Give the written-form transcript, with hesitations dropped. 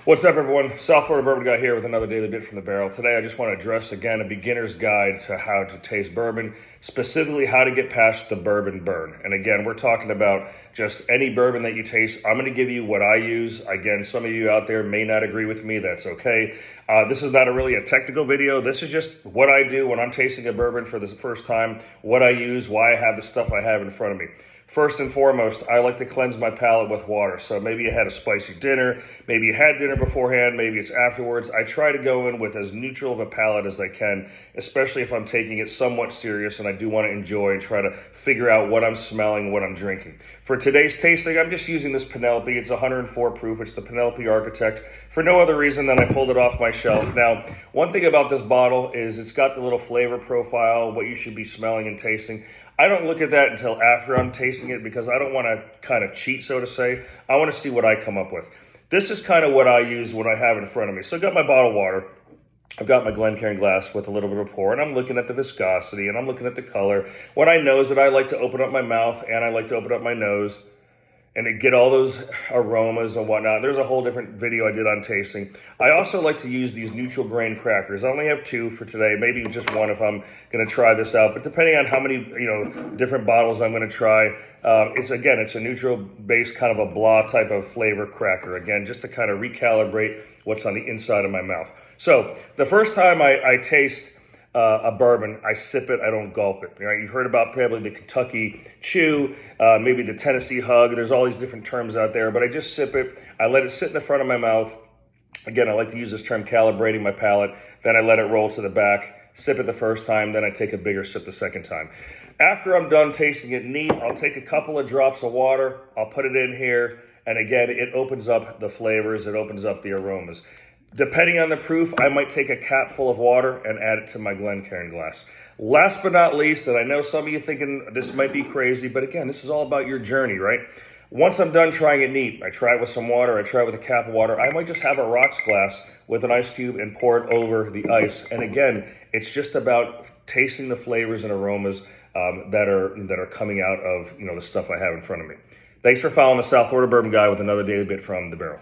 What's up, everyone? South Florida Bourbon Guy here with another daily bit from the barrel. Today, I just want to address again a beginner's guide to how to taste bourbon, specifically how to get past the bourbon burn. And again, we're talking about just any bourbon that you taste. I'm going to give you what I use. Again, some of you out there may not agree with me. That's okay. This is not really a technical video. This is just what I do when I'm tasting a bourbon for the first time, what I use, why I have the stuff I have in front of me. First and foremost, I like to cleanse my palate with water. So maybe you had a spicy dinner, maybe you had dinner beforehand, maybe it's afterwards. I try to go in with as neutral of a palate as I can, especially if I'm taking it somewhat serious and I do want to enjoy and try to figure out what I'm smelling, what I'm drinking. For today's tasting, I'm just using this Penelope. It's 104 proof. It's the Penelope Architect for no other reason than I pulled it off my shelf. Now, one thing about this bottle is it's got the little flavor profile, what you should be smelling and tasting. I don't look at that until after I'm tasting it because I don't want to kind of cheat, so to say. I want to see what I come up with. This is kind of what I use when I have it in front of me. So I've got my bottled water. I've got my Glencairn glass with a little bit of pour, and I'm looking at the viscosity, and I'm looking at the color. What I know is that I like to open up my mouth, and I like to open up my nose, and to get all those aromas and whatnot. There's a whole different video I did on tasting. I also like to use these neutral grain crackers. I only have 2 for today, maybe just 1 if I'm gonna try this out. But depending on how many different bottles I'm gonna try, it's a neutral based kind of a blah type of flavor cracker. Again, just to kind of recalibrate what's on the inside of my mouth. So the first time I taste a bourbon, I sip it, I don't gulp it. Right? You've heard about probably the Kentucky chew, maybe the Tennessee hug. There's all these different terms out there, but I just sip it. I let it sit in the front of my mouth. Again, I like to use this term, calibrating my palate. Then I let it roll to the back, sip it the first time, then I take a bigger sip the second time. After I'm done tasting it neat, I'll take a couple of drops of water, I'll put it in here, and again, it opens up the flavors, it opens up the aromas. Depending on the proof, I might take a cap full of water and add it to my Glencairn glass. Last but not least, and I know some of you thinking this might be crazy, but again, this is all about your journey, right? Once I'm done trying it neat, I try it with some water, I try it with a cap of water, I might just have a rocks glass with an ice cube and pour it over the ice. And again, it's just about tasting the flavors and aromas that are coming out of the stuff I have in front of me. Thanks for following the South Florida Bourbon Guy with another daily bit from the barrel.